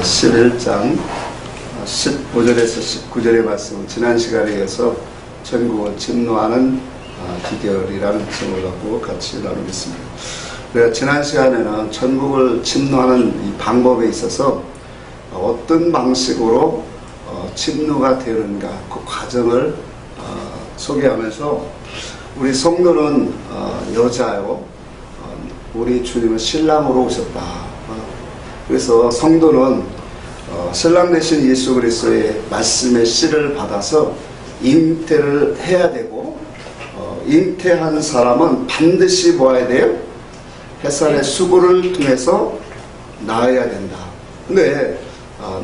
11장 15절에서 19절의 말씀은 지난 시간에 이어서 천국을 침노하는 비결이라는 제목을 갖고 같이 나누겠습니다. 지난 시간에는 천국을 침노하는 이 방법에 있어서 어떤 방식으로 침노가 되는가 그 과정을 소개하면서 우리 성도는 여자요, 우리 주님은 신랑으로 오셨다. 그래서 성도는 신랑 되신 예수 그리스도의 말씀의 씨를 받아서 잉태를 해야 되고, 잉태한 사람은 반드시 뭐해야 돼요? 햇살의 수고를 통해서 낳아야 된다. 근데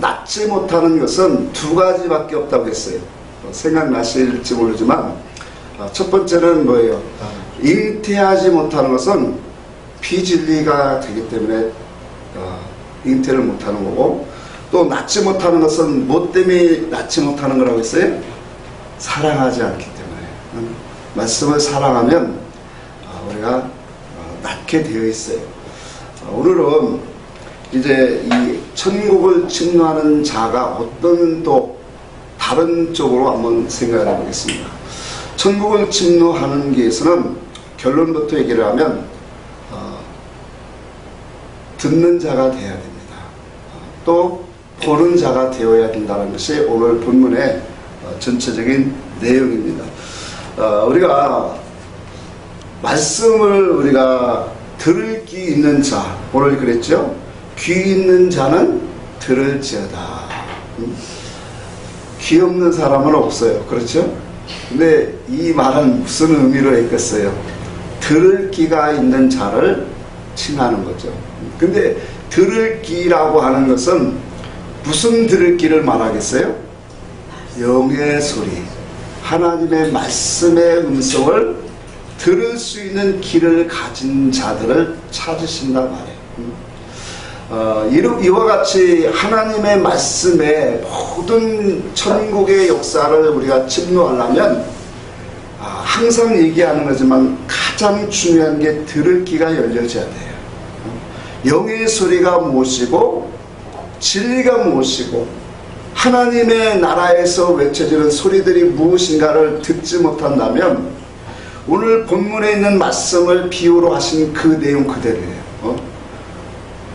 낳지 못하는 것은 두 가지밖에 없다고 했어요. 생각나실지 모르지만 첫 번째는 뭐예요? 잉태하지 못하는 것은 비진리가 되기 때문에 잉태를 못하는 거고, 또 낳지 못하는 것은 뭐 때문에 낳지 못하는 거라고 했어요? 사랑하지 않기 때문에. 말씀을 사랑하면 우리가 낳게 되어 있어요. 오늘은 이제 이 천국을 침노하는 자가 어떤 또 다른 쪽으로 한번 생각해 보겠습니다. 천국을 침노하는 게에서는 결론부터 얘기를 하면 듣는 자가 되어야 됩니다. 또 보는 자가 되어야 된다는 것이 오늘 본문의 전체적인 내용입니다. 우리가 말씀을 우리가 들을 귀 있는 자, 오늘 그랬죠? 귀 있는 자는 들을지어다. 귀 없는 사람은 없어요. 그렇죠? 근데 이 말은 무슨 의미로 했겠어요? 들을 귀가 있는 자를 칭하는 거죠. 근데 들을 귀라고 하는 것은 무슨 들을 귀를 말하겠어요? 영의 소리, 하나님의 말씀의 음성을 들을 수 있는 귀를 가진 자들을 찾으신단 말이에요. 이와 같이 하나님의 말씀에 모든 천국의 역사를 우리가 침노하려면 항상 얘기하는 거지만 가장 중요한 게 들을 귀가 열려져야 돼요. 영의 소리가 무엇이고 진리가 무엇이고 하나님의 나라에서 외쳐지는 소리들이 무엇인가를 듣지 못한다면 오늘 본문에 있는 말씀을 비유로 하신 그 내용 그대로예요.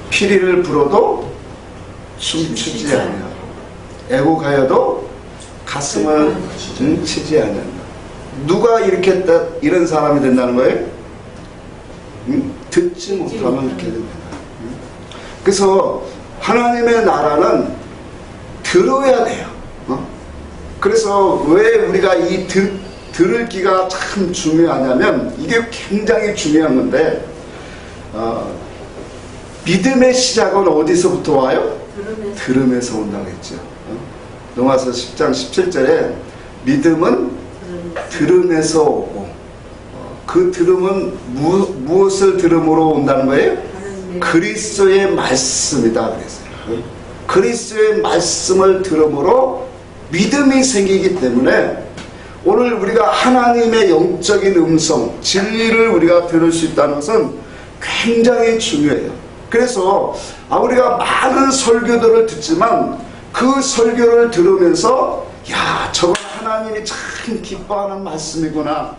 피리를 불어도 춤추지 않냐, 애곡하여도 가슴을 치지 않냐. 누가 이렇게 이런 사람이 된다는 거예요? 듣지 못하면 이렇게 된다. 그래서 하나님의 나라는 들어야 돼요. 그래서 왜 우리가 이 들을 귀가 참 중요하냐면 이게 굉장히 중요한 건데, 믿음의 시작은 어디서부터 와요? 들음에서 온다고 했죠. 로마서 10장 17절에 믿음은 들음에서 오고, 그 들음은 무엇을 들음으로 온다는 거예요? 그리스도의 말씀이다 그랬어요. 그리스도의 말씀을 들음으로 믿음이 생기기 때문에 오늘 우리가 하나님의 영적인 음성, 진리를 우리가 들을 수 있다는 것은 굉장히 중요해요. 그래서 우리가 많은 설교들을 듣지만 그 설교를 들으면서 야, 저건 하나님이 참 기뻐하는 말씀이구나,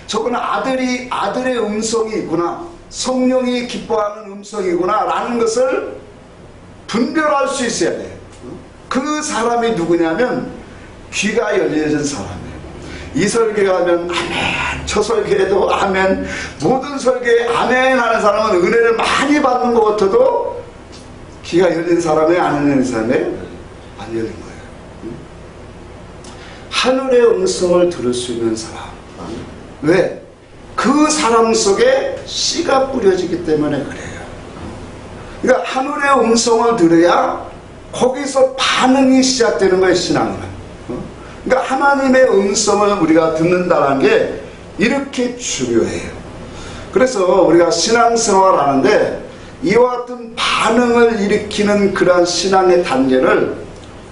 저건 아들의 음성이 있구나, 성령이 기뻐하는 음성이구나 라는 것을 분별할 수 있어야 돼요. 그 사람이 누구냐면 귀가 열려진 사람이에요. 이 설교에 하면 아멘, 저 설교에도 아멘, 모든 설교에 아멘 하는 사람은 은혜를 많이 받는 것 같아도 귀가 열린 사람이 안 열린 사람이 안 열린 거예요. 하늘의 음성을 들을 수 있는 사람. 왜? 그 사람 속에 씨가 뿌려지기 때문에 그래요. 그러니까 하늘의 음성을 들어야 거기서 반응이 시작되는 거예요, 신앙은. 그러니까 하나님의 음성을 우리가 듣는다는 게 이렇게 중요해요. 그래서 우리가 신앙생활을 하는데 이와 같은 반응을 일으키는 그러한 신앙의 단계를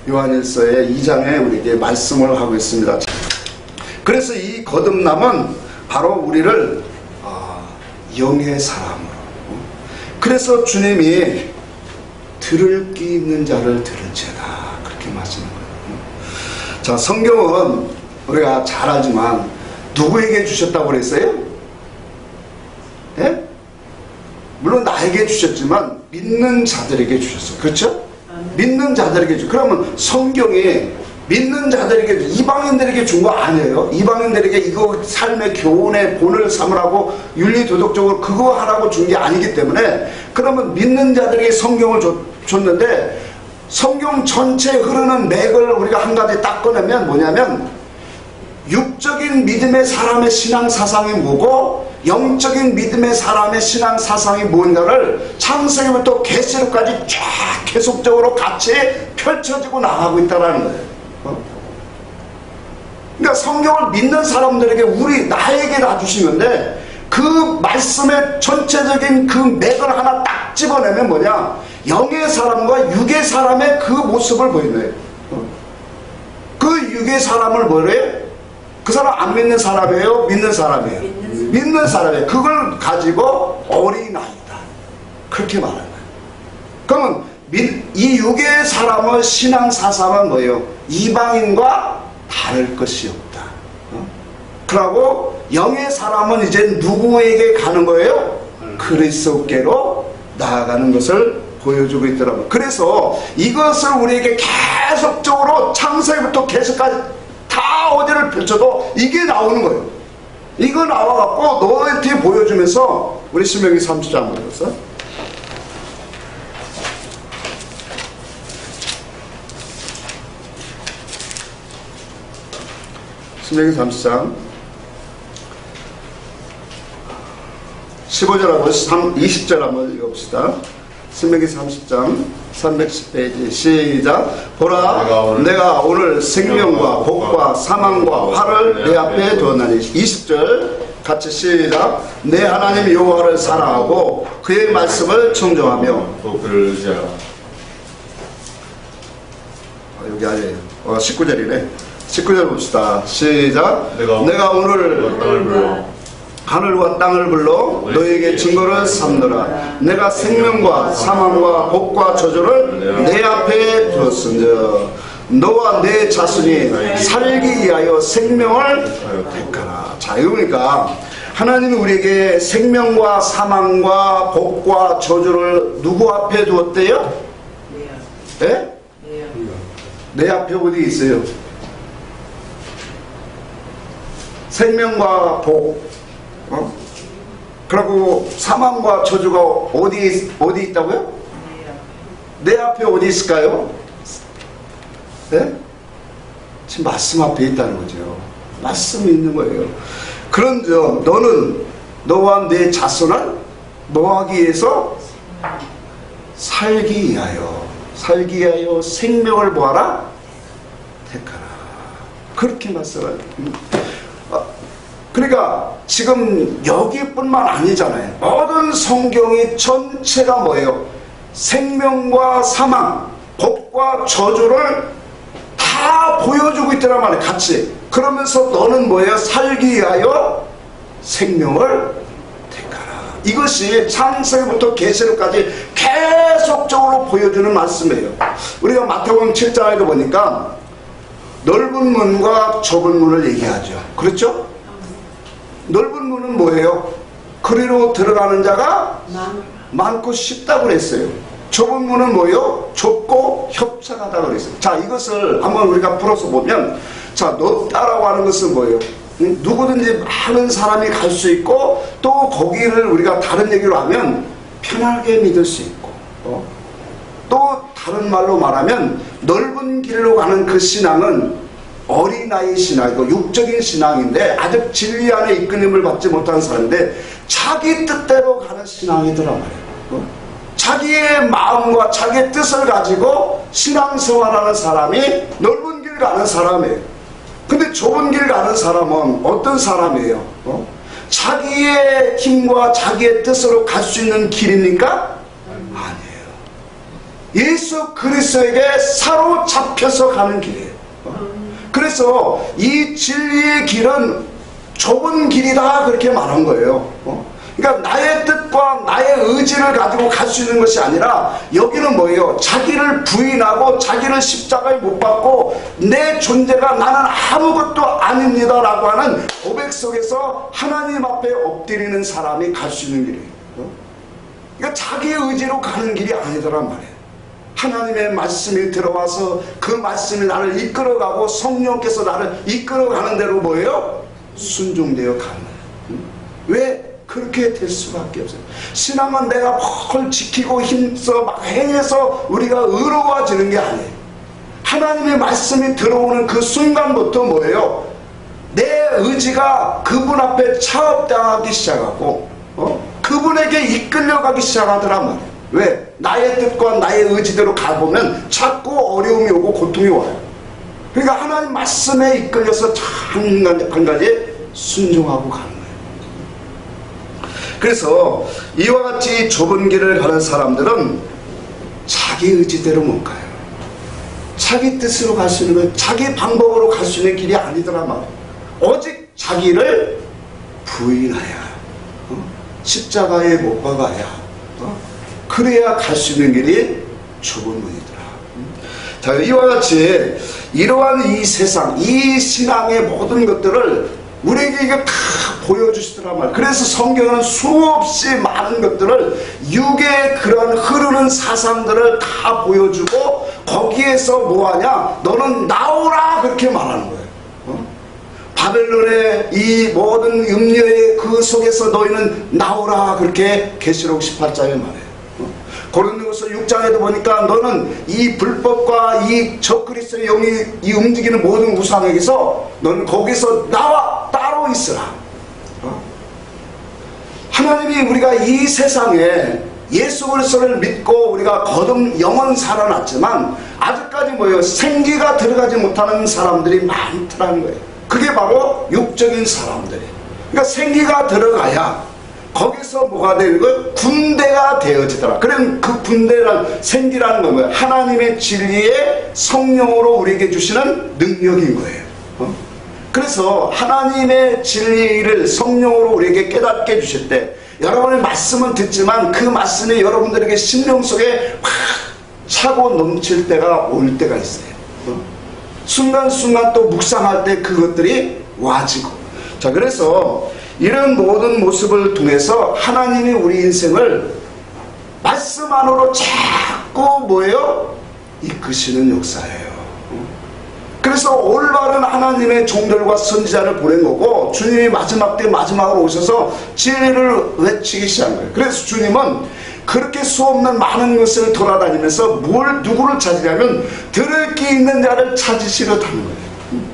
요한일서의 2장에 우리에게 말씀을 하고 있습니다. 그래서 이 거듭남은 바로 우리를 영의 사람으로, 그래서 주님이 들을 귀 있는 자를 들을지어다. 그렇게 말씀하는 거예요. 자, 성경은 우리가 잘 알지만 누구에게 주셨다고 그랬어요? 예? 물론 나에게 주셨지만 믿는 자들에게 주셨어요. 그렇죠? 믿는 자들에게 주. 그러면 성경에 믿는 자들에게, 이방인들에게 준 거 아니에요. 이방인들에게 이거 삶의 교훈의 본을 삼으라고 윤리 도덕적으로 그거 하라고 준 게 아니기 때문에, 그러면 믿는 자들에게 성경을 줬는데, 성경 전체에 흐르는 맥을 우리가 한 가지 딱 꺼내면 뭐냐면, 육적인 믿음의 사람의 신앙 사상이 뭐고 영적인 믿음의 사람의 신앙 사상이 뭔가를 창세기부터 계시록까지 쫙 계속적으로 같이 펼쳐지고 나가고 있다는 거예요. 그러니까 성경을 믿는 사람들에게 나에게 놔주시는데, 그 말씀의 전체적인 그 맥을 하나 딱 집어내면 뭐냐, 영의 사람과 육의 사람의 그 모습을 보이는 거예요. 그 육의 사람을 뭐래? 그 사람 안 믿는 사람이에요? 믿는 사람이에요? 믿는 사람이에요. 그걸 가지고 어린아이다. 그렇게 말하는 거예요. 그러면 이 육의 사람의 신앙 사상은 뭐예요? 이방인과 다를 것이 없다. 그러고 영의 사람은 이제 누구에게 가는 거예요? 그리스도께로 나아가는 것을 보여주고 있더라고요. 그래서 이것을 우리에게 계속적으로 창세기부터 계속까지 다 어디를 펼쳐도 이게 나오는 거예요. 이거 나와갖고 너한테 보여주면서, 우리 신명기 30장 보면서 신명기 30장 15절하고 20절 한번 읽어봅시다. 신명기 30장 310페이지 시작. 보라, 내가 오늘 생명과 복과 사망과 화를 내 앞에 두었나니. 20절 같이 시작. 내 하나님 여호와를 사랑하고 그의 말씀을 청정하며 그를 의지하라. 여기 아니에요. 19절이네. 19절 봅시다. 시작. 내가 오늘 하늘과 땅을 불러 너에게 증거를 삼노라. 내가 생명과 사망과 복과 저주를 내 앞에 두었은즉 너와 내 자손이 살기 위하여 생명을 택하라. 자, 그러니까 하나님이 우리에게 생명과 사망과 복과 저주를 누구 앞에 두었대요? 네? 내 앞에 어디 있어요? 생명과 복, 그리고 사망과 저주가 어디 있다고요? 내 앞에 어디 있을까요? 네? 지금 말씀 앞에 있다는 거죠. 말씀이 있는 거예요. 그런즉 너는 너와 내 자손을 뭐하기 위해서? 살기 위하여 생명을 뭐하라? 택하라. 그렇게 말씀을. 그러니까 지금 여기뿐만 아니잖아요. 모든 성경이 전체가 뭐예요? 생명과 사망, 복과 저주를 다 보여주고 있더란 말이에요. 같이. 그러면서 너는 뭐예요? 살기 위하여 생명을 택하라. 이것이 창세기부터 계시록까지 계속적으로 보여주는 말씀이에요. 우리가 마태복음 7장에도 보니까 넓은 문과 좁은 문을 얘기하죠. 그렇죠? 넓은 문은 뭐예요? 그리로 들어가는 자가 많고 쉽다고 그랬어요. 좁은 문은 뭐예요? 좁고 협착하다고 그랬어요. 자, 이것을 한번 우리가 풀어서 보면, 자, 높다라고 하는 것은 뭐예요? 누구든지 많은 사람이 갈 수 있고, 또 거기를 우리가 다른 얘기로 하면 편하게 믿을 수 있고, 또 다른 말로 말하면 넓은 길로 가는 그 신앙은 어린아이 신앙이고 육적인 신앙인데, 아직 진리 안에 이끌림을 받지 못한 사람인데 자기 뜻대로 가는 신앙이더란 말이에요. 자기의 마음과 자기의 뜻을 가지고 신앙생활하는 사람이 넓은 길 가는 사람이에요. 근데 좁은 길 가는 사람은 어떤 사람이에요? 자기의 힘과 자기의 뜻으로 갈 수 있는 길입니까? 아니에요. 예수 그리스도에게 사로잡혀서 가는 길이에요. 그래서 이 진리의 길은 좁은 길이다, 그렇게 말한 거예요. 그러니까 나의 뜻과 나의 의지를 가지고 갈 수 있는 것이 아니라 여기는 뭐예요? 자기를 부인하고 자기를 십자가에 못 박고 내 존재가 나는 아무것도 아닙니다 라고 하는 고백 속에서 하나님 앞에 엎드리는 사람이 갈 수 있는 길이에요. 그러니까 자기의 의지로 가는 길이 아니더란 말이에요. 하나님의 말씀이 들어와서 그 말씀이 나를 이끌어가고 성령께서 나를 이끌어가는 대로 뭐예요? 순종되어 가는 거예요. 왜? 그렇게 될 수밖에 없어요. 신앙은 내가 뭘 지키고 힘써 막 행해서 우리가 의로워지는 게 아니에요. 하나님의 말씀이 들어오는 그 순간부터 뭐예요? 내 의지가 그분 앞에 차업당하기 시작하고 그분에게 이끌려가기 시작하더란 말이에요. 왜? 나의 뜻과 나의 의지대로 가보면 자꾸 어려움이 오고 고통이 와요. 그러니까 하나님 말씀에 이끌려서 한 가지 순종하고 가는 거예요. 그래서 이와 같이 좁은 길을 가는 사람들은 자기 의지대로 못 가요. 자기 뜻으로 갈 수 있는 건 자기 방법으로 갈 수 있는 길이 아니더란 말이에요. 오직 자기를 부인하여 십자가에 못 박아야 그래야 갈 수 있는 길이 좁은 문이더라. 자, 이와 같이 이러한 이 세상, 이 신앙의 모든 것들을 우리에게 이거 다 보여주시더란 말이에요. 그래서 성경은 수없이 많은 것들을 육의 그런 흐르는 사상들을 다 보여주고 거기에서 뭐하냐? 너는 나오라 그렇게 말하는 거예요. 바벨론의 이 모든 음녀의 그 속에서 너희는 나오라 그렇게 계시록 18장에 말해요. 고린도후서 6장에도 보니까 너는 이 불법과 이 적그리스도의 영이 이 움직이는 모든 우상에게서 너는 거기서 나와 따로 있으라. 하나님이 우리가 이 세상에 예수 그리스도를 믿고 우리가 거듭 영원 살아났지만 아직까지 뭐예요? 생기가 들어가지 못하는 사람들이 많더라는 거예요. 그게 바로 육적인 사람들이에요. 그러니까 생기가 들어가야 거기서 뭐가 되는 거예요? 군대가 되어지더라. 그럼 그 군대란 생기라는 건 뭐예요? 하나님의 진리의 성령으로 우리에게 주시는 능력인 거예요. 그래서 하나님의 진리를 성령으로 우리에게 깨닫게 해주실 때 여러분의 말씀은 듣지만 그 말씀이 여러분들에게 심령 속에 확 차고 넘칠 때가 올 때가 있어요. 순간순간 또 묵상할 때 그것들이 와지고. 자, 그래서 이런 모든 모습을 통해서 하나님이 우리 인생을 말씀 안으로 자꾸 뭐예요? 이끄시는 역사예요. 그래서 올바른 하나님의 종들과 선지자를 보낸 거고 주님이 마지막 때 마지막으로 오셔서 진리를 외치기 시작한 거예요. 그래서 주님은 그렇게 수없는 많은 것을 돌아다니면서 누구를 찾으냐면 들을 귀 있는 자를 찾으시려다는 거예요.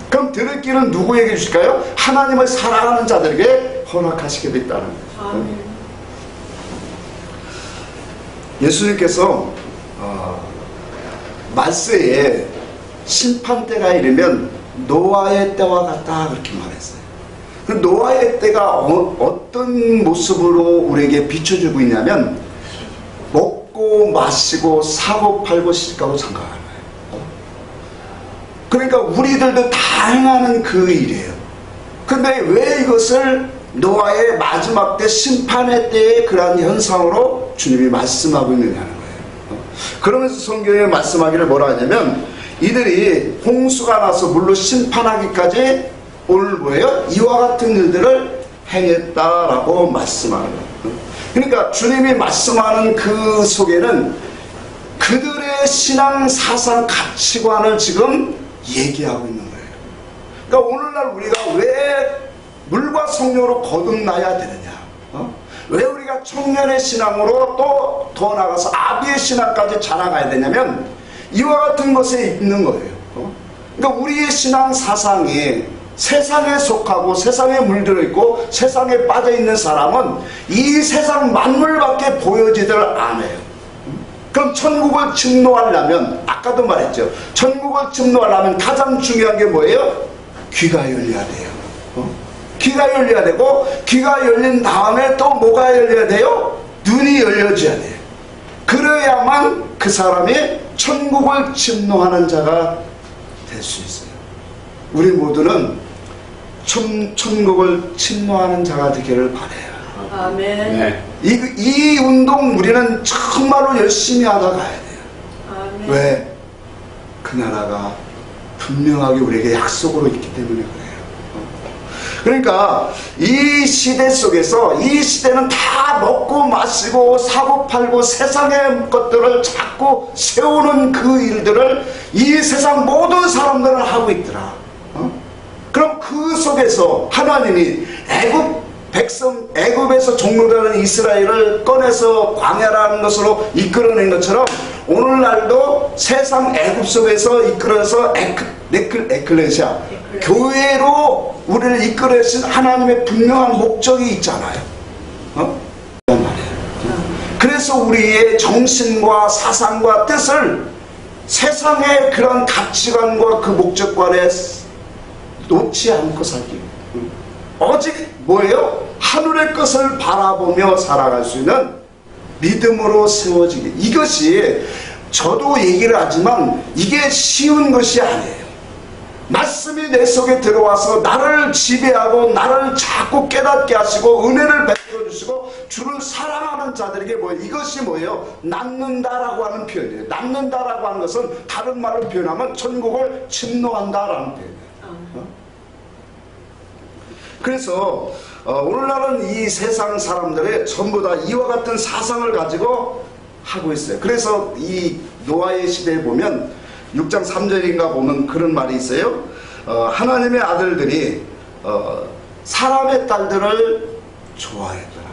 그럼 들을 귀는 누구에게 주실까요? 하나님을 사랑하는 자들에게 허락하시게 됐다는 거예요. 예수님께서 말세에 심판때가 이르면 노아의 때와 같다 그렇게 말했어요. 그 노아의 때가 어떤 모습으로 우리에게 비춰주고 있냐면 먹고 마시고 사고 팔고 시집가고 장가가는 거예요. 그러니까 우리들도 다 행하는 그 일이에요. 근데 왜 이것을 노아의 마지막 때 심판의 때의 그러한 현상으로 주님이 말씀하고 있느냐는 거예요. 그러면서 성경에 말씀하기를 뭐라 하냐면 이들이 홍수가 나서 물로 심판하기까지 오늘 뭐예요? 이와 같은 일들을 행했다라고 말씀하는 거예요. 그러니까 주님이 말씀하는 그 속에는 그들의 신앙 사상 가치관을 지금 얘기하고 있는 거예요. 그러니까 오늘날 우리가 왜 물과 성령으로 거듭나야 되느냐? 왜 우리가 청년의 신앙으로 또 더 나가서 아비의 신앙까지 자라가야 되냐면 이와 같은 것에 있는 거예요. 그러니까 우리의 신앙 사상이 세상에 속하고 세상에 물들어 있고 세상에 빠져 있는 사람은 이 세상 만물밖에 보여지들 않아요. 그럼 천국을 침노하려면 아까도 말했죠. 천국을 침노하려면 가장 중요한 게 뭐예요? 귀가 열려야 돼요. 귀가 열려야 되고 귀가 열린 다음에 또 뭐가 열려야 돼요? 눈이 열려져야 돼요. 그래야만 그 사람이 천국을 침노하는 자가 될 수 있어요. 우리 모두는 천국을 침노하는 자가 되기를 바라요. 아멘. 네. 이 운동 우리는 정말로 열심히 하다 가야 돼요. 아멘. 왜? 그 나라가 분명하게 우리에게 약속으로 있기 때문에 그래요. 그러니까 이 시대 속에서, 이 시대는 다 먹고 마시고 사고 팔고 세상의 것들을 자꾸 세우는 그 일들을 이 세상 모든 사람들은 하고 있더라. 그럼 그 속에서 하나님이 애굽에서 종로되는 이스라엘을 꺼내서 광야라는 것으로 이끌어낸 것처럼 오늘날도 세상 애굽 속에서 이끌어서 에클레시아 교회로 우리를 이끌어신 하나님의 분명한 목적이 있잖아요. 그래서 우리의 정신과 사상과 뜻을 세상의 그런 가치관과 그 목적관에 놓지 않고 살기. 오직 뭐예요? 하늘의 것을 바라보며 살아갈 수 있는 믿음으로 세워지기. 이것이 저도 얘기를 하지만 이게 쉬운 것이 아니에요. 말씀이 내 속에 들어와서 나를 지배하고 나를 자꾸 깨닫게 하시고 은혜를 베풀어 주시고 주를 사랑하는 자들에게 뭐예요? 이것이 뭐예요? 낳는다라고 하는 표현이에요. 낳는다라고 하는 것은 다른 말로 표현하면 천국을 침노한다라는 표현이에요. 그래서 오늘날은 이 세상 사람들의 전부 다 이와 같은 사상을 가지고 하고 있어요. 그래서 이 노아의 시대에 보면 6장 3절인가 보면 그런 말이 있어요. 하나님의 아들들이 사람의 딸들을 좋아했더라.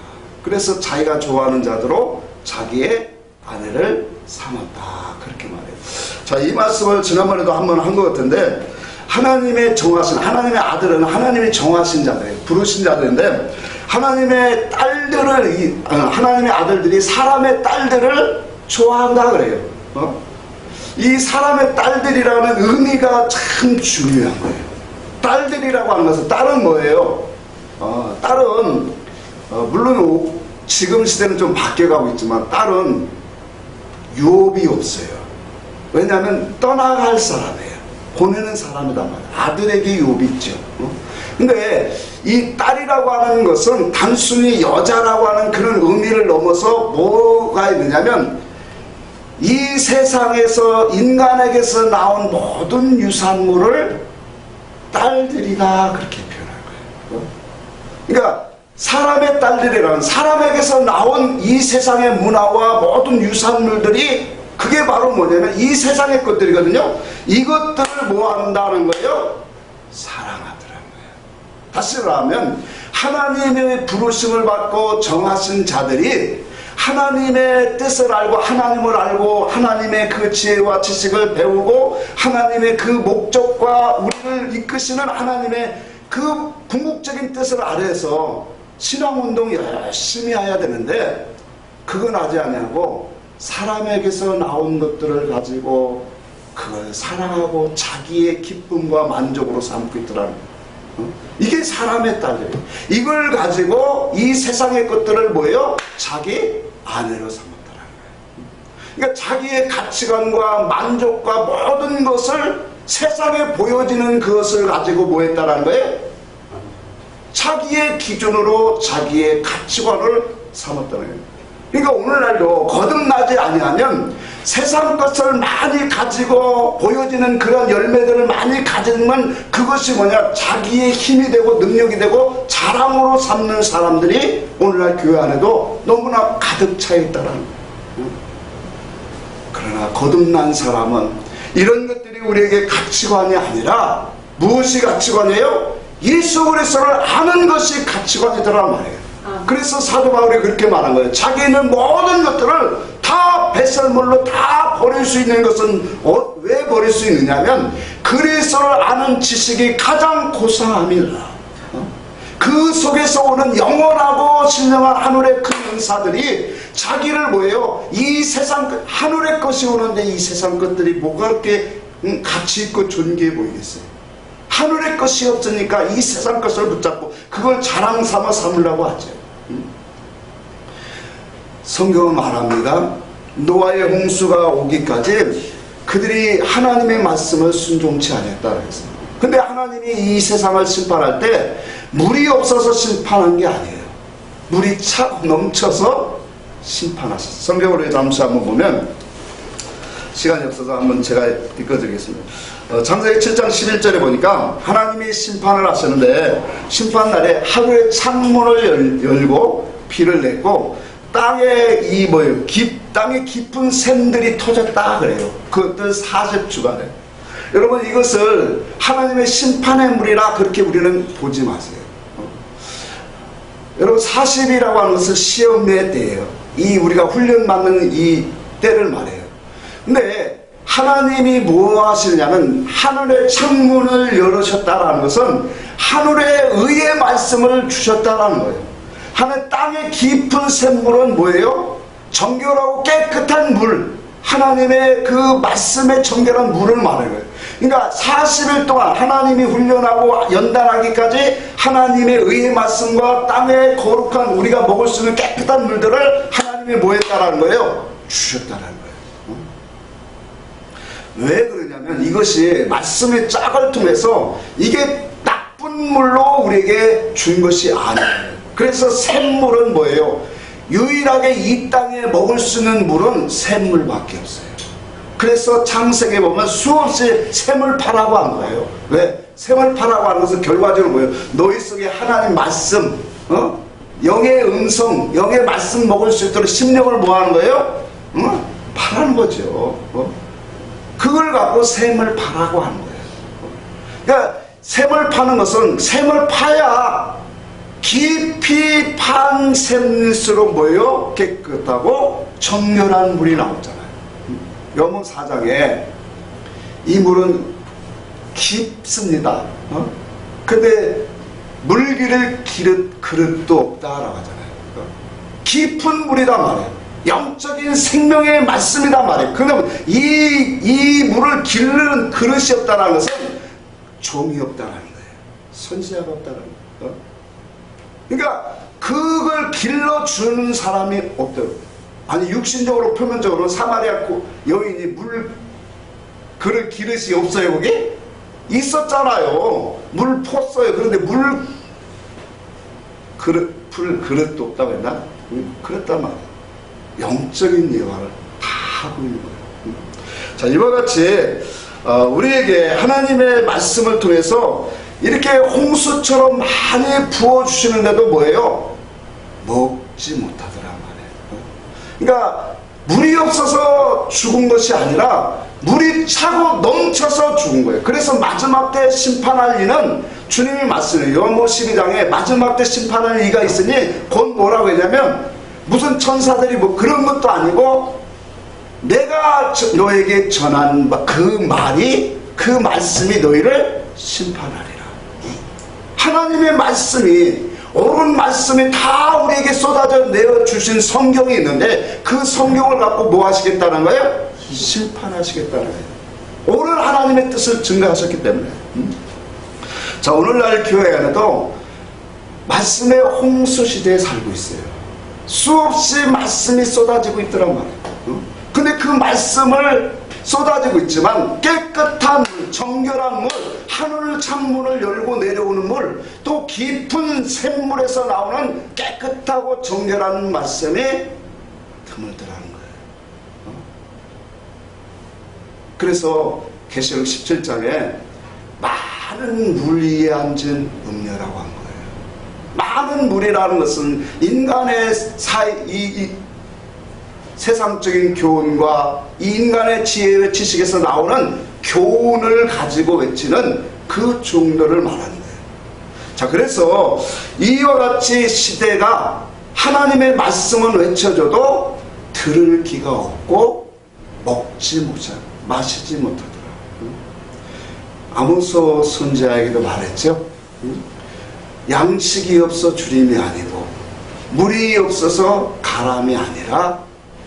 그래서 자기가 좋아하는 자들로 자기의 아내를 삼았다. 그렇게 말해요. 자, 이 말씀을 지난번에도 한번 한 것 같은데, 하나님의 정하신, 하나님의 아들은 하나님이 정하신 자들이에요. 부르신 자들인데, 하나님의 딸들을, 하나님의 아들들이 사람의 딸들을 좋아한다 그래요. 이 사람의 딸들이라는 의미가 참 중요한 거예요. 딸들이라고 하는 것은, 딸은 뭐예요? 딸은, 물론 지금 시대는 좀 바뀌어가고 있지만, 딸은 유업이 없어요. 왜냐하면 떠나갈 사람이에요. 보내는 사람이란 말이에요. 아들에게 유업이 있죠. 근데 이 딸이라고 하는 것은 단순히 여자라고 하는 그런 의미를 넘어서 뭐가 있느냐면, 이 세상에서 인간에게서 나온 모든 유산물을 딸들이다 그렇게 표현한 거예요. 그러니까 사람의 딸들이라는, 사람에게서 나온 이 세상의 문화와 모든 유산물들이 그게 바로 뭐냐면 이 세상의 것들이거든요. 이것들을 뭐 한다는 거예요? 사랑하더라는 거예요. 다시 말하면 하나님의 부르심을 받고 정하신 자들이 하나님의 뜻을 알고 하나님을 알고 하나님의 그 지혜와 지식을 배우고 하나님의 그 목적과 우리를 이끄시는 하나님의 그 궁극적인 뜻을 아래에서 신앙운동 열심히 해야 되는데, 그건 하지 아니하고 사람에게서 나온 것들을 가지고 그걸 사랑하고 자기의 기쁨과 만족으로 삼고 있더라는 거예요. 이게 사람의 딸이에요. 이걸 가지고 이 세상의 것들을 뭐예요? 자기 아내로 삼았다는 거예요. 그러니까 자기의 가치관과 만족과 모든 것을 세상에 보여지는 그것을 가지고 뭐 했다는 거예요? 자기의 기준으로 자기의 가치관을 삼았다는 거예요. 그러니까 오늘날도 거듭나지 아니하면 세상 것을 많이 가지고 보여지는 그런 열매들을 많이 가지면 그것이 뭐냐? 자기의 힘이 되고 능력이 되고 자랑으로 삼는 사람들이 오늘날 교회 안에도 너무나 가득 차 있다는 거예요. 그러나 거듭난 사람은 이런 것들이 우리에게 가치관이 아니라 무엇이 가치관이에요? 예수 그리스도를 아는 것이 가치관이더란 말이에요. 그래서 사도 바울이 그렇게 말한 거예요. 자기는 모든 것들을 다 배설물로 다 버릴 수 있는 것은 왜 버릴 수 있느냐면 그리스도를 아는 지식이 가장 고상함이라. 그 속에서 오는 영원하고 신령한 하늘의 그 은사들이 자기를 뭐예요? 이 세상 하늘의 것이 오는데 이 세상 것들이 뭐가 그렇게 가치 있고 존귀해 보이겠어요? 하늘의 것이 없으니까 이 세상 것을 붙잡고 그걸 자랑 삼아 삼으려고 하죠. 성경은 말합니다. 노아의 홍수가 오기까지 그들이 하나님의 말씀을 순종치 않았다 그랬어요. 근데 하나님이 이 세상을 심판할 때 물이 없어서 심판한 게 아니에요. 물이 차고 넘쳐서 심판하셨어요. 성경으로 잠시 한번 보면, 시간이 없어서 한번 제가 읽어드리겠습니다. 창세기 7장 11절에 보니까 하나님이 심판을 하셨는데, 심판날에 하루에 창문을 열고 비를 냈고, 땅에 땅에 깊은 샘들이 터졌다 그래요. 그것들 40주간에. 여러분, 이것을 하나님의 심판의 물이라 그렇게 우리는 보지 마세요. 여러분, 40이라고 하는 것은 시험의 때예요. 우리가 훈련받는 이 때를 말해요. 근데 하나님이 뭐 하시느냐면, 하늘의 창문을 열으셨다라는 것은 하늘의 의의 말씀을 주셨다라는 거예요. 하늘 땅의 깊은 샘물은 뭐예요? 정결하고 깨끗한 물, 하나님의 그 말씀의 정결한 물을 말하는 거예요. 그러니까 40일 동안 하나님이 훈련하고 연단하기까지 하나님의 의의 말씀과 땅의 거룩한 우리가 먹을 수 있는 깨끗한 물들을 하나님이 뭐 했다라는 거예요? 주셨다라는 거예요. 왜 그러냐면, 이것이 말씀의 짝을 통해서 이게 나쁜 물로 우리에게 준 것이 아니에요. 그래서 샘물은 뭐예요? 유일하게 이 땅에 먹을 수 있는 물은 샘물밖에 없어요. 그래서 창세기에 보면 수없이 샘을 파라고 한 거예요. 왜? 샘을 파라고 하는 것은 결과적으로 뭐예요? 너희 속에 하나님 말씀, 영의 음성, 영의 말씀 먹을 수 있도록 심령을 뭐 하는 거예요? 파라는 거죠. 그걸 갖고 샘을 파라고 하는 거예요. 그러니까 샘을 파는 것은, 샘을 파야 깊이 판 샘일수록 뭐예요? 깨끗하고 정결한 물이 나오잖아요. 요한복음 4장에 이 물은 깊습니다. 근데 물기를 그릇도 없다라고 하잖아요. 깊은 물이다 말이에요. 영적인 생명의 말씀이다 말이에요. 그러면 이 물을 기르는 그릇이 없다는 것은 종이 없다는 거예요. 선지자가 없다는 거예요. 그러니까 그걸 길러주는 사람이 없더라고요. 아니, 육신적으로 표면적으로 사마리아 여인이 그럴 기릇이 없어요. 거기 있었잖아요. 물 펐어요. 그런데 그릇도 없다고 했나? 그랬단 말이에요. 영적인 예화를 다 하고 있는 거예요. 자, 이와 같이 우리에게 하나님의 말씀을 통해서 이렇게 홍수처럼 많이 부어주시는데도 뭐예요? 먹지 못하더라 말이에요. 그러니까 물이 없어서 죽은 것이 아니라 물이 차고 넘쳐서 죽은 거예요. 그래서 마지막 때 심판할 이는 주님이 말씀해요. 요한복음 12장에 마지막 때 심판할 이가 있으니 곧 뭐라고 했냐면, 무슨 천사들이 뭐 그런 것도 아니고, 내가 너에게 전한 그 말씀이 너희를 심판하리라. 하나님의 말씀이, 옳은 말씀이 다 우리에게 쏟아져 내어주신 성경이 있는데, 그 성경을 갖고 뭐 하시겠다는 거예요? 심판하시겠다는 거예요. 옳은 하나님의 뜻을 증거하셨기 때문에. 자, 오늘날 교회 안에도 말씀의 홍수 시대에 살고 있어요. 수없이 말씀이 쏟아지고 있더란 말이에요. 근데 그 말씀을 쏟아지고 있지만, 깨끗한 물, 정결한 물, 하늘 창문을 열고 내려오는 물, 또 깊은 샘물에서 나오는 깨끗하고 정결한 말씀이 드물더라는 거예요. 그래서 계시록 17장에 많은 물 위에 앉은 음녀라고 한 거예요. 많은 물이라는 것은 인간의 이 세상적인 교훈과 이 인간의 지혜와 지식에서 나오는 교훈을 가지고 외치는 그 정도를 말하는 거예요. 자, 그래서 이와 같이 시대가 하나님의 말씀은 외쳐줘도 들을 기가 없고 마시지 못하더라. 아모스 선지자에게도 말했죠. 양식이 없어 주림이 아니고 물이 없어서 가람이 아니라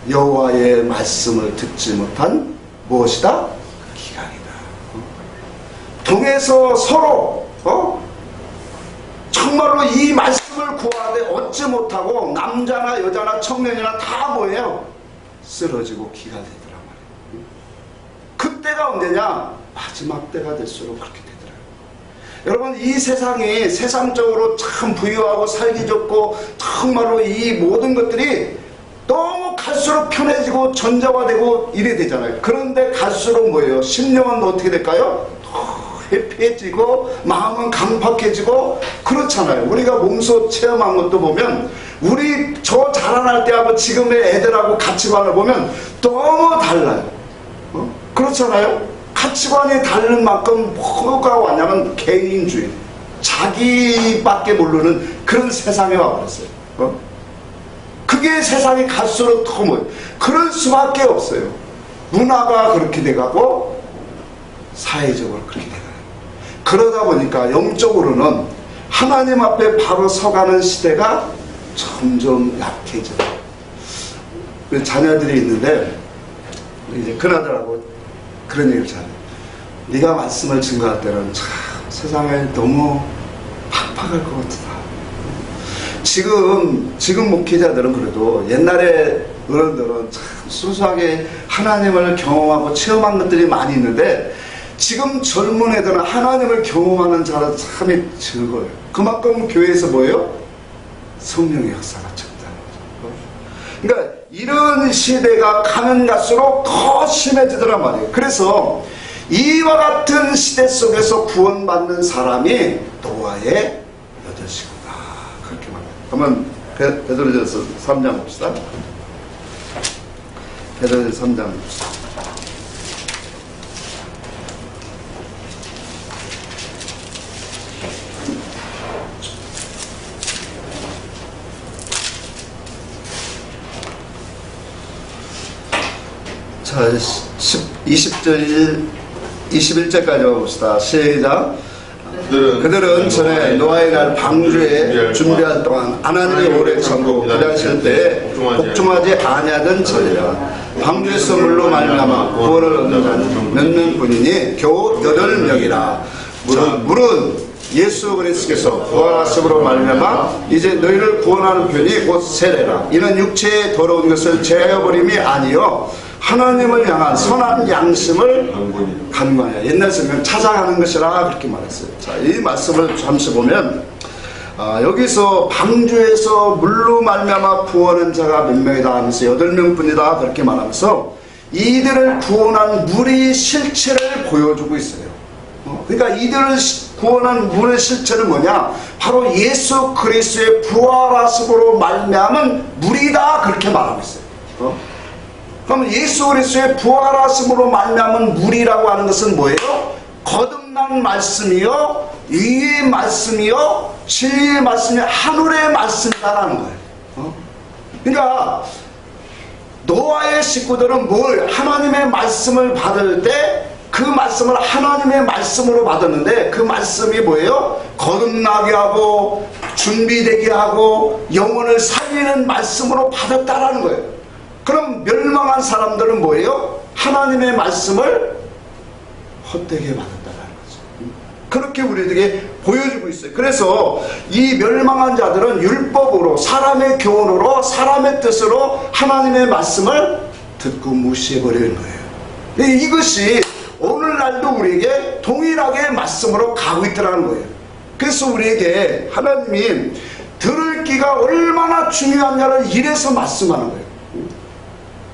여호와의 말씀을 듣지 못한 무엇이다? 기강이다. 동에서 서로 정말로 이 말씀을 구하되 얻지 못하고 남자나 여자나 청년이나 다 뭐예요? 쓰러지고 기가 되더라 말이에요. 그때가 언제냐? 마지막 때가 될수록 그렇게 되더라. 여러분, 이 세상이 세상적으로 참 부유하고 살기 좋고 정말로 이 모든 것들이 너무 갈수록 편해지고 전자화되고 이래 되잖아요. 그런데 갈수록 뭐예요? 심령은 어떻게 될까요? 회피해지고 마음은 강팍해지고 그렇잖아요. 우리가 몸소 체험한 것도 보면 우리 저 자라날 때하고 지금의 애들하고 가치관을 보면 너무 달라요. 그렇잖아요. 가치관이 다른 만큼 뭐가 왔냐면 개인주의, 자기밖에 모르는 그런 세상에 와버렸어요. 그게 세상이 갈수록 더 뭐예요? 그럴 수밖에 없어요. 문화가 그렇게 돼가고 사회적으로 그렇게 돼가요. 그러다 보니까 영적으로는 하나님 앞에 바로 서가는 시대가 점점 약해져요. 자녀들이 있는데 이제 큰아들하고 그런 얘기를 잘해요. 네가 말씀을 증거할 때는 참 세상에 너무 팍팍할 것 같다. 지금 목회자들은 그래도 옛날에 어른들은 참 순수하게 하나님을 경험하고 체험한 것들이 많이 있는데 지금 젊은 애들은 하나님을 경험하는 자는 참이 적어요. 그만큼 교회에서 뭐예요? 성령의 역사가 적다는 거죠. 그러니까 이런 시대가 가면 갈수록 더 심해지더란 말이에요. 그래서 이와 같은 시대 속에서 구원받는 사람이 노아의 8이구나 그렇게 말해요. 그러면 베드로전서 3장 봅시다. 베드로전서 3장 봅시다. 자, 21절까지 봅시다. 시작. 그들은 전에 노아의 날 방주에 준비할 동안 하나님의 오래 참고 기다리실 때에 복종하지 아니하던 자리라. 방주에서 물로 말미암아 구원을 얻는 자는 몇 명뿐이니 겨우 8명이라. 물은 예수 그리스도께서 부활하심으로 말미암아 이제 너희를 구원하는 편이 곧 세례라. 이는 육체의 더러운 것을 제하여버림이 아니요 하나님을 향한 선한 양심을 간구하여 옛날 성경 찾아가는 것이라 그렇게 말했어요. 자, 이 말씀을 잠시 보면 여기서 방주에서 물로 말미암아 구원한 자가 몇 명이다 하면서 8명뿐이다 그렇게 말하면서 이들을 구원한 물의 실체를 보여주고 있어요. 그러니까 이들을 구원한 물의 실체는 뭐냐? 바로 예수 그리스도의 부활하심으로 말미암은 물이다 그렇게 말하고 있어요. 그러면 예수 그리스도의 부활하심으로 말미암은 물이라고 하는 것은 뭐예요? 거듭난 말씀이요, 위의 말씀이요, 진리의 말씀이 하늘의 말씀이라는 거예요. 그러니까 노아의 식구들은 뭘? 하나님의 말씀을 받을 때 그 말씀을 하나님의 말씀으로 받았는데 그 말씀이 뭐예요? 거듭나게 하고 준비되게 하고 영혼을 살리는 말씀으로 받았다라는 거예요. 그럼 멸망한 사람들은 뭐예요? 하나님의 말씀을 헛되게 받았다라는 거죠. 그렇게 우리에게 보여주고 있어요. 그래서 이 멸망한 자들은 율법으로 사람의 교훈으로 사람의 뜻으로 하나님의 말씀을 듣고 무시해버리는 거예요. 이것이 오늘날도 우리에게 동일하게 말씀으로 가고 있더라는 거예요. 그래서 우리에게 하나님이 들을 귀가 얼마나 중요하냐를 이래서 말씀하는 거예요.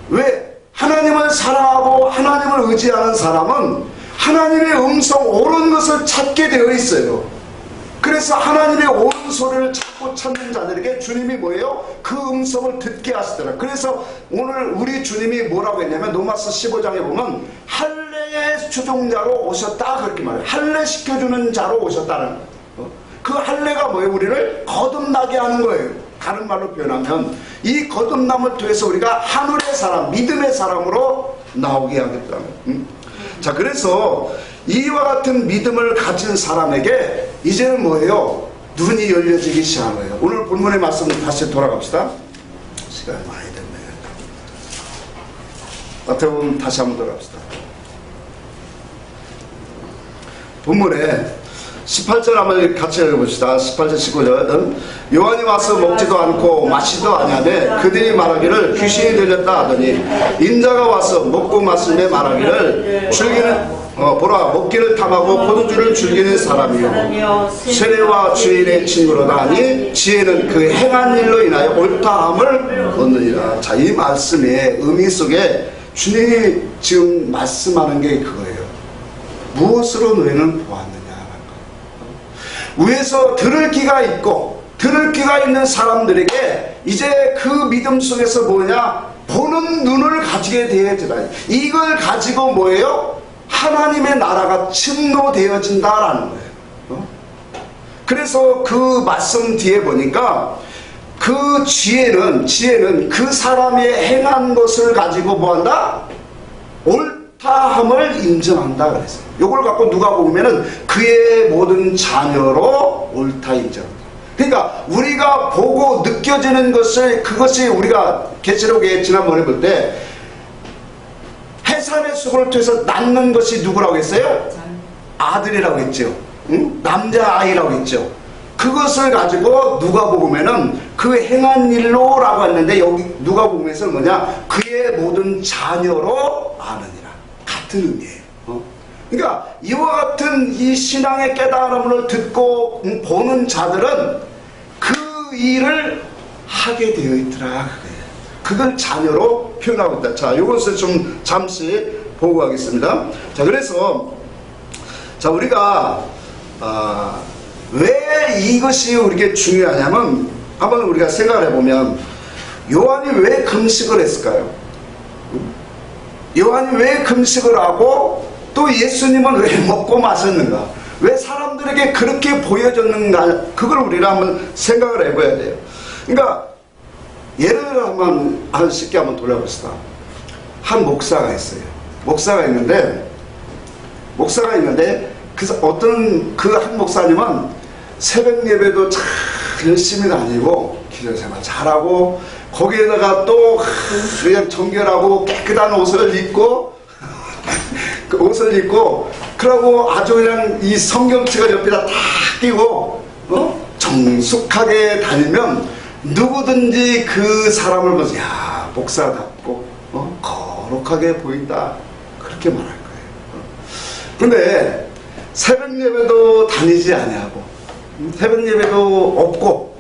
왜? 하나님을 사랑하고 하나님을 의지하는 사람은 하나님의 음성 옳은 것을 찾게 되어 있어요. 그래서 하나님의 옳은 소리를 찾고 찾는 자들에게 주님이 뭐예요? 그 음성을 듣게 하시더라. 그래서 오늘 우리 주님이 뭐라고 했냐면 로마서 15장에 보면 할례의 주종자로 오셨다 그렇게 말해요. 할례 시켜주는 자로 오셨다는 거예요. 그 할례가 뭐예요? 우리를 거듭나게 하는 거예요. 다른 말로 표현하면 이 거듭남을 통해서 우리가 하늘의 사람, 믿음의 사람으로 나오게 하겠다는 거예요. 자, 그래서 이와 같은 믿음을 가진 사람에게 이제는 뭐예요? 눈이 열려지기 시작한 거예요. 오늘 본문의 말씀 다시 돌아갑시다. 시간이 많이 됐네요. 마태복음 다시 한번 돌아갑시다. 본문에 18절 한번 같이 읽어봅시다. 18절 19절. 요한이 와서 먹지도 않고 마시지도 아니하되 그들이 말하기를 귀신이 들렸다 하더니 인자가 와서 먹고 마시며 말하기를 즐기는 보라 먹기를 탐하고 포도주를 즐기는 사람이요 세례와 주인의 친구로다 하니 지혜는 그 행한 일로 인하여 옳다함을 얻느니라. 자, 이 말씀의 의미 속에 주님이 지금 말씀하는 게 그거예요. 무엇으로 너희는 보았느냐라는 거. 위에서 들을 귀가 있고 들을 귀가 있는 사람들에게 이제 그 믿음 속에서 뭐냐, 보는 눈을 가지게 되어지다. 이걸 가지고 뭐예요? 하나님의 나라가 증거되어진다라는 거예요. 그래서 그 말씀 뒤에 보니까 그 지혜는 그 사람의 행한 것을 가지고 뭐한다? 옳다함을 인정한다 그랬어요. 이걸 갖고 누가 보면은 그의 모든 자녀로 옳다 인정한다. 그러니까 우리가 보고 느껴지는 것을, 그것이 우리가 계시록에 지난번에 볼 때 해산의 수고를 통해서 낳는 것이 누구라고 했어요? 아들이라고 했죠. 응? 남자아이라고 했죠. 그것을 가지고 누가복음에는 그 행한 일로 라고 했는데, 여기 누가복음에서는 뭐냐, 그의 모든 자녀로 아느니라. 같은 의미예요. 그러니까 이와 같은 이 신앙의 깨달음을 듣고 보는 자들은 그 일을 하게 되어 있더라. 그걸 자녀로 표현하고 있다. 자, 이것을 좀 잠시 보고 가겠습니다. 자, 그래서 자, 우리가 왜 이것이 우리에게 중요하냐면, 한번 우리가 생각을 해보면 요한이 왜 금식을 했을까요? 요한이 왜 금식을 하고 또 예수님은 왜 먹고 마셨는가? 왜 사람들에게 그렇게 보여졌는가? 그걸 우리가 한번 생각을 해봐야 돼요. 그러니까 예를 한번 쉽게 한번 돌려봅시다. 한 목사가 있어요. 목사가 있는데 어떤 그 한 목사님은 새벽 예배도 참 열심히 다니고 기도생활 잘하고 거기에다가 또 그냥 정결하고 깨끗한 옷을 입고 그 옷을 입고 그러고 아주 그냥 이 성경책을 옆에다 딱 끼고 정숙하게 다니면 누구든지 그 사람을 보면서 야, 목사답고 거룩하게 보인다, 그렇게 말할 거예요. 그런데 새벽 예배도 다니지 아니하고 새벽 예배도 없고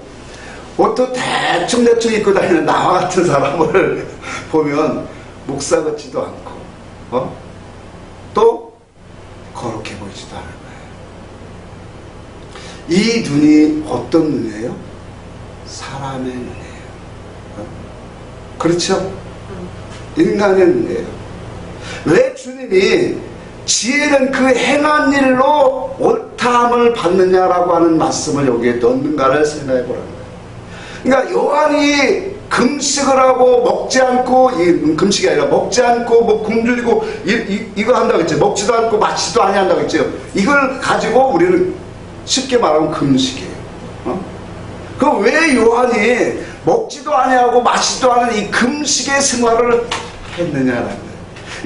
옷도 대충 입고 다니는 나와 같은 사람을 보면 목사 같지도 않고 또 거룩해 보이지도 않을 거예요. 이 눈이 어떤 눈이에요? 사람의 눈이에요. 그렇죠? 인간의 눈이에요. 왜 주님이 지혜는 그 행한 일로 옳다함을 받느냐라고 하는 말씀을 여기에 넣는가를 생각해 보라는 거예요. 그러니까 요한이 금식을 하고 먹지 않고, 금식이 아니라 먹지 않고 뭐 굶주리고 이거 한다고 했죠. 먹지도 않고 마시지도 아니한다고 했죠. 이걸 가지고 우리는 쉽게 말하면 금식이에요. 그럼 왜 요한이 먹지도 아니하고 마시지도 않은 이 금식의 생활을 했느냐라는 거예요.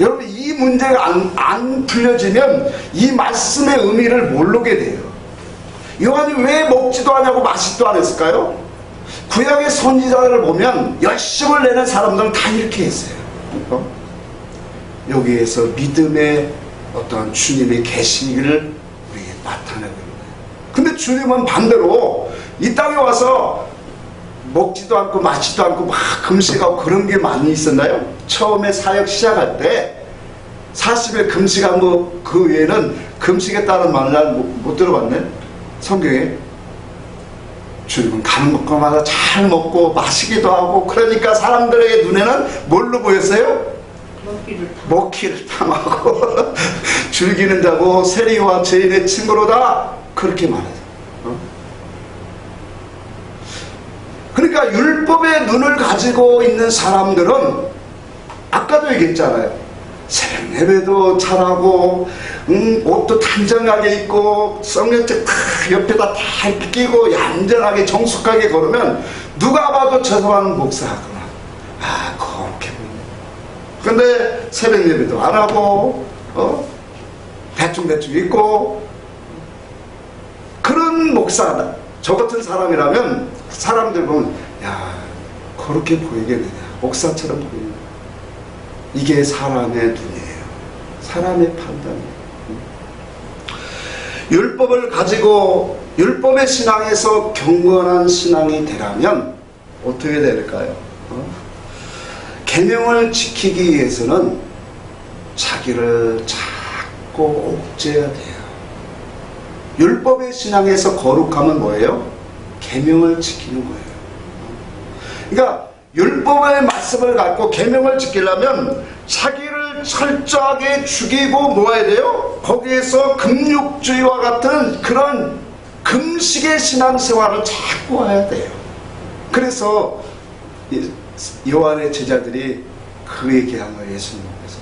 여러분, 이 문제가 안 풀려지면 이 말씀의 의미를 모르게 돼요. 요한이 왜 먹지도 않냐고 마시지도 않았을까요? 구약의 선지자들을 보면 열심을 내는 사람들은 다 이렇게 했어요. 여기에서 믿음의 어떤 주님의 계시를 우리에게 나타내고 있는 거예요. 근데 주님은 반대로 이 땅에 와서 먹지도 않고 마시지도 않고 막 금식하고 그런 게 많이 있었나요? 처음에 사역 시작할 때 40일 금식하고 그 외에는 금식했다는 말을 난 못 들어봤네, 성경에. 주님은 가는 곳마다 잘 먹고 마시기도 하고, 그러니까 사람들의 눈에는 뭘로 보였어요? 먹기를 탐하고 즐기는 자고 세리와 죄인의 친구로다, 그렇게 말하죠. 그러니까 율법의 눈을 가지고 있는 사람들은 아까도 얘기했잖아요. 새벽 예배도 잘하고 옷도 단정하게 입고 성경책 다 옆에다 다 끼고 얌전하게 정숙하게 걸으면 누가 봐도 저 사람은 목사구나, 아, 그렇게 보이네. 근데 새벽 예배도 안 하고 대충 입고 그런 목사다. 저 같은 사람이라면 사람들 보면 야, 그렇게 보이겠느냐, 목사처럼 보이냐. 이게 사람의 눈이에요. 사람의 판단이에요. 율법을 가지고 율법의 신앙에서 경건한 신앙이 되려면 어떻게 될까요? 계명을 지키기 위해서는 자기를 자꾸 옥죄어야 돼요. 율법의 신앙에서 거룩함은 뭐예요? 계명을 지키는 거예요. 그러니까 율법의 말씀을 갖고 계명을 지키려면 자기를 철저하게 죽이고 모아야 돼요. 거기에서 금욕주의와 같은 그런 금식의 신앙생활을 자꾸 해야 돼요. 그래서 요한의 제자들이 그 얘기한 거예요. 예수님께서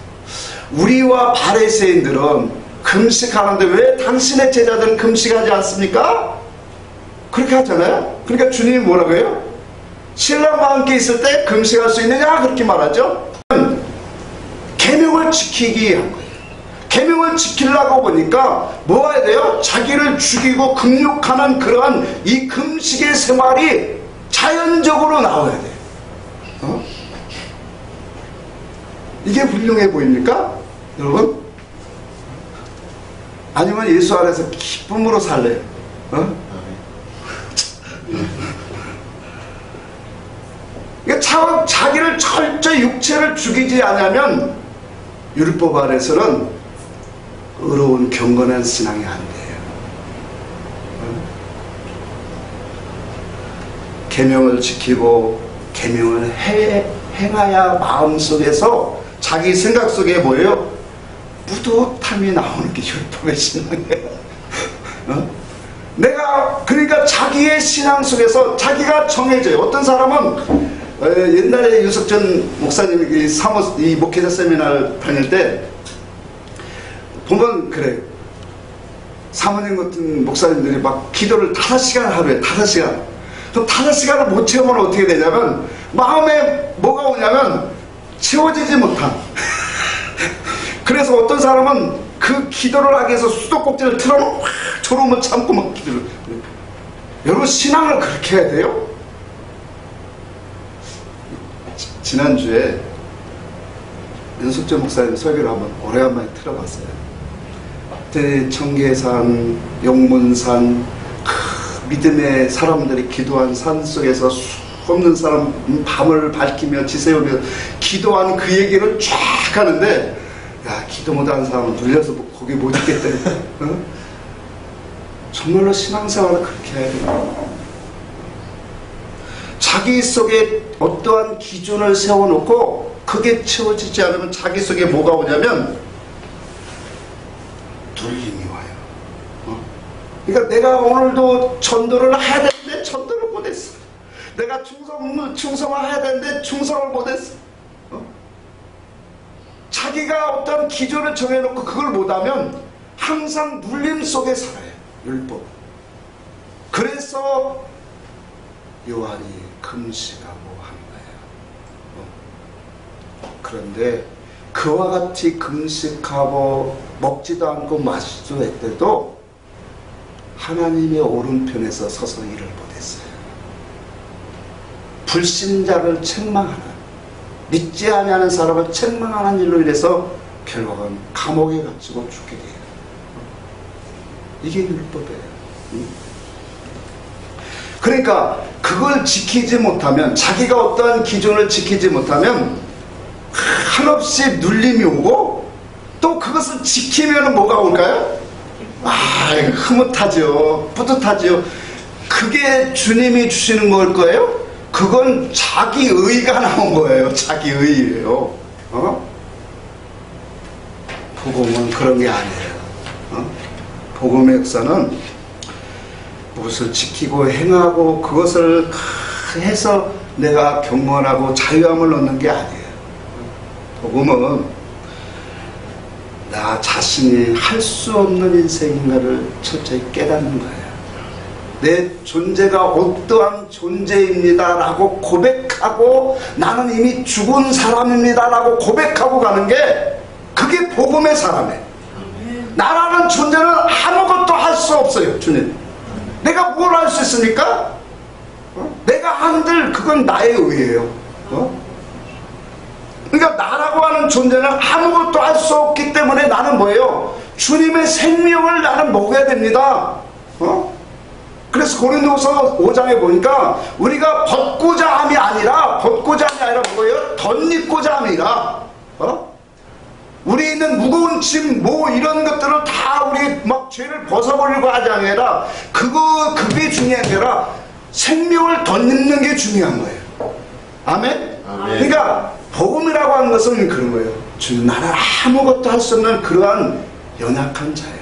우리와 바리새인들은 금식하는데 왜 당신의 제자들은 금식하지 않습니까? 그렇게 하잖아요. 그러니까 주님이 뭐라고 해요? 신랑과 함께 있을 때 금식할 수 있느냐? 그렇게 말하죠. 계명을 지키기 위한 거예요. 계명을 지키려고 보니까 뭐 해야 돼요? 자기를 죽이고 금욕하는 그러한 이 금식의 생활이 자연적으로 나와야 돼요. 이게 훌륭해 보입니까? 여러분? 아니면 예수 안에서 기쁨으로 살래요? 그러니까 자기를 철저히 육체를 죽이지 않으면 율법 아래서는 의로운 경건한 신앙이 안 돼요. 계명을 지키고 계명을 행해야 마음속에서 자기 생각 속에 뭐예요? 뿌듯함이 나오는 게 율법의 신앙이에요. 내가 그러니까 자기의 신앙 속에서 자기가 정해져요. 어떤 사람은 옛날에 유석전 목사님이 이 목회자 세미나를 다닐 때 보면 그래, 사모님 같은 목사님들이 막 기도를 5시간 하루에 5시간. 그럼 5시간을 못 채우면 어떻게 되냐면 마음에 뭐가 오냐면 채워지지 못한. 그래서 어떤 사람은 그 기도를 하기 위해서 수도꼭지를 틀어놓고 졸음을 참고 막 기도를. 여러분 신앙을 그렇게 해야 돼요? 지난주에 윤석전 목사님 설교를 한번 오래간만에 틀어봤어요. 그때 청계산, 용문산, 믿음의 사람들이 기도한 산 속에서 수없는 사람 밤을 밝히며 지새우며 기도한 그 얘기를 쫙 하는데, 야, 기도 못하는 사람은 눌려서 거기 못 있겠다. 정말로 신앙생활을 그렇게 해야 돼요. 자기 속에 어떠한 기준을 세워놓고 그게 채워지지 않으면 자기 속에 뭐가 오냐면 눌림이 와요. 그러니까 내가 오늘도 전도를 해야 되는데 전도를 못했어. 내가 충성을 해야 되는데 충성을 못했어. 자기가 어떤 기준을 정해놓고 그걸 못하면 항상 눌림 속에 살아요. 율법. 그래서 요한이 금식하고 한 거예요. 그런데 그와 같이 금식하고 먹지도 않고 마시지도 했대도 하나님의 오른편에서 서서 일을 못했어요. 불신자를 책망하는, 믿지 아니하는 사람을 책망하는 일로 인해서 결국은 감옥에 갇히고 죽게 돼요. 이게 율법이에요. 그러니까 그걸 지키지 못하면, 자기가 어떠한 기준을 지키지 못하면 한없이 눌림이 오고, 또 그것을 지키면 뭐가 올까요? 흐뭇하죠. 뿌듯하죠. 그게 주님이 주시는 걸 거예요? 그건 자기 의가 나온 거예요. 자기 의예요. 복음은 그런 게 아니에요. 복음의 역사는 무엇을 지키고 행하고 그것을 해서 내가 경건하고 자유함을 얻는 게 아니에요. 복음은 나 자신이 할 수 없는 인생인가를 철저히 깨닫는 거예요. 내 존재가 어떠한 존재입니다 라고 고백하고, 나는 이미 죽은 사람입니다 라고 고백하고 가는 게, 그게 복음의 사람이에요. 나라는 존재는 아무것도 할 수 없어요. 주님, 내가 뭘 할 수 있습니까? 내가 한들 그건 나의 의예요. 그러니까 나라고 하는 존재는 아무것도 할 수 없기 때문에 나는 뭐예요? 주님의 생명을 나는 먹어야 됩니다. 그래서 고린도서 5장에 보니까 우리가 벗고자 함이 아니라 뭐예요? 덧입고자 함이라. 우리 있는 무거운 짐 뭐 이런 것들을 다 우리 막 죄를 벗어버리고 하지 않아라. 그게 중요한 게 아니라 생명을 덧입는 게 중요한 거예요. 아멘? 그러니까 복음이라고 하는 것은 그런 거예요. 주님, 나는 아무것도 할 수 없는 그러한 연약한 자야.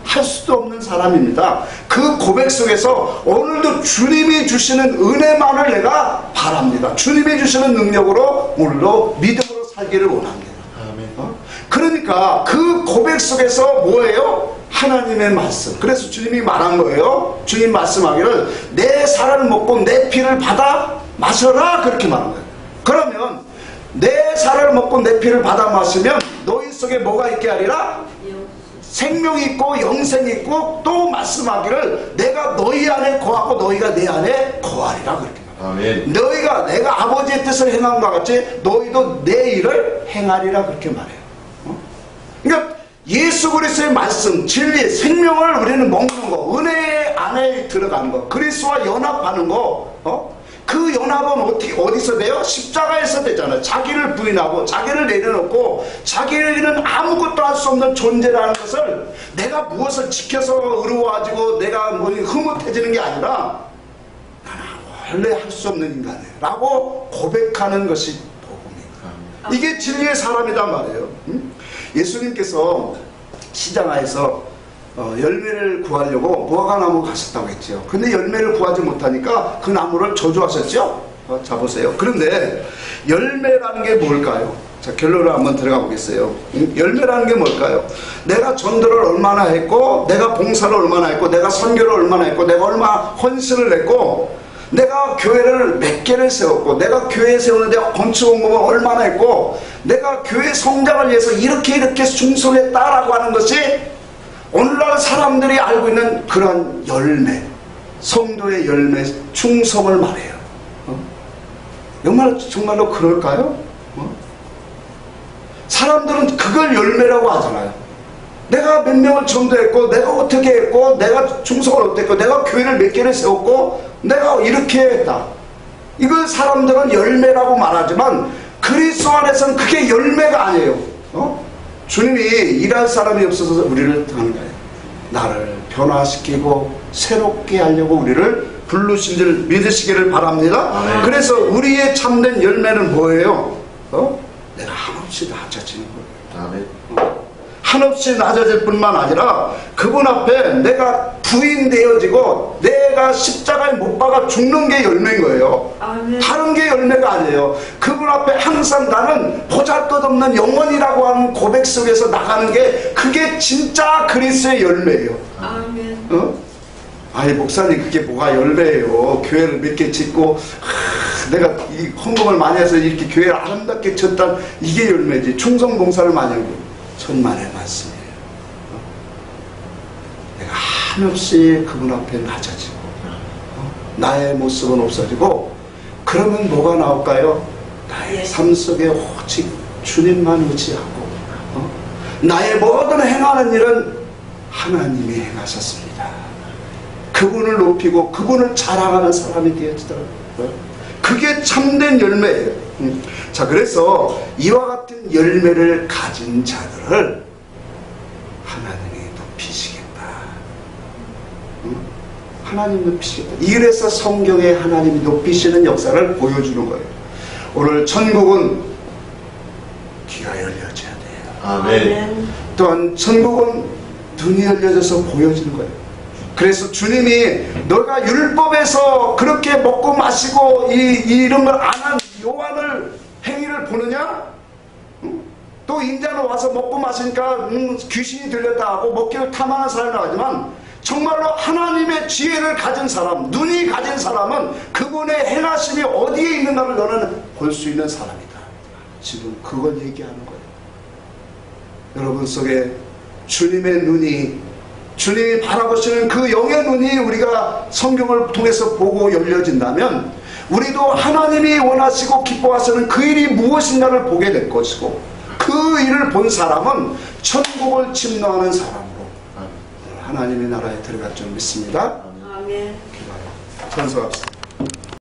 할 수도 없는 사람입니다. 그 고백 속에서 오늘도 주님이 주시는 은혜만을 내가 바랍니다. 주님이 주시는 능력으로 오늘도 믿음으로 살기를 원합니다. 그러니까 그 고백 속에서 뭐예요? 하나님의 말씀. 그래서 주님이 말한 거예요. 주님 말씀하기를 내 살을 먹고 내 피를 받아 마셔라, 그렇게 말한 거예요. 그러면 내 살을 먹고 내 피를 받아 마시면 너희 속에 뭐가 있게 하리라? 생명이 있고 영생이 있고, 또 말씀하기를 내가 너희 안에 거하고 너희가 내 안에 거하리라, 그렇게 말해요. 너희가 내가 아버지의 뜻을 행한 것 같이 너희도 내 일을 행하리라, 그렇게 말해요. 그러니까 예수 그리스도의 말씀, 진리, 생명을 우리는 먹는 거, 은혜 안에 들어가는 거, 그리스도와 연합하는 거, 그 연합은 어디서 돼요? 십자가에서 되잖아요. 자기를 부인하고 자기를 내려놓고 자기는 아무것도 할 수 없는 존재라는 것을, 내가 무엇을 지켜서 의로워지고 내가 뭐 흐뭇해지는 게 아니라 나는 원래 할 수 없는 인간이에요 라고 고백하는 것이 복음입니다. 이게 진리의 사람이란 말이에요. 예수님께서 시장하에서 열매를 구하려고 무화과나무 가셨다고 했죠. 근데 열매를 구하지 못하니까 그 나무를 저주하셨죠. 자 보세요. 그런데 열매라는 게 뭘까요? 자, 결론을 한번 들어가 보겠어요. 열매라는 게 뭘까요? 내가 전도를 얼마나 했고, 내가 봉사를 얼마나 했고, 내가 선교를 얼마나 했고, 내가 얼마나 헌신을 했고, 내가 교회를 몇 개를 세웠고, 내가 교회 세우는데 건축원금을 얼마나 했고, 내가 교회 성장을 위해서 이렇게 충성했다라고 하는 것이 오늘날 사람들이 알고 있는 그런 열매, 성도의 열매, 충성을 말해요. 정말로 그럴까요? 사람들은 그걸 열매라고 하잖아요. 내가 몇 명을 전도했고, 내가 어떻게 했고, 내가 충성을 어떻게 했고, 내가 교회를 몇 개를 세웠고, 내가 이렇게 했다. 이걸 사람들은 열매라고 말하지만 그리스도 안에서는 그게 열매가 아니에요. 주님이 일할 사람이 없어서 우리를 하는 거예요. 나를 변화시키고 새롭게 하려고 우리를 부르신 줄 믿으시기를 바랍니다. 그래서 우리의 참된 열매는 뭐예요? 내가 한없이 낮아지는 거예요. 한없이 낮아질 뿐만 아니라 그분 앞에 내가 부인되어지고 내가 십자가에 못 박아 죽는 게 열매인 거예요. 다른 게 열매가 아니에요. 그분 앞에 항상 나는 보잘것없는 영혼이라고 하는 고백 속에서 나가는 게, 그게 진짜 그리스도의 열매예요. 아니 목사님, 그게 뭐가 열매예요? 교회를 몇 개 짓고 내가 이 헌금을 많이 해서 이렇게 교회를 아름답게 쳤다, 이게 열매지. 충성 봉사를 많이 한 거 천만의 말씀이에요. 내가 한없이 그분 앞에 낮아지고 나의 모습은 없어지고, 그러면 뭐가 나올까요? 나의 삶 속에 오직 주님만 의지하고 나의 모든 행하는 일은 하나님이 행하셨습니다. 그분을 높이고 그분을 자랑하는 사람이 되어지더라고요. 그게 참된 열매예요. 자, 그래서 이와 같은 열매를 가진 자들을 하나님이 높이시겠다. 하나님 높이시겠다. 이래서 성경에 하나님이 높이시는 역사를 보여주는 거예요. 오늘 천국은 귀가 열려져야 돼요. 아멘. 또한 천국은 눈이 열려져서 보여지는 거예요. 그래서 주님이 너가 율법에서 그렇게 먹고 마시고 이런 걸 안 한 요한을 행위를 보느냐? 또 인자는 와서 먹고 마시니까 귀신이 들렸다 하고 먹기를 탐하는 사람이 나오지만, 정말로 하나님의 지혜를 가진 사람, 눈이 가진 사람은 그분의 행하심이 어디에 있는가를 너는 볼 수 있는 사람이다. 지금 그걸 얘기하는 거예요. 여러분 속에 주님의 눈이, 주님이 바라보시는 그 영의 눈이 우리가 성경을 통해서 보고 열려진다면, 우리도 하나님이 원하시고 기뻐하시는 그 일이 무엇인가를 보게 될 것이고, 그 일을 본 사람은 천국을 침노하는 사람으로 하나님의 나라에 들어갈 줄 믿습니다. 아멘. 기도하여 전수합시다.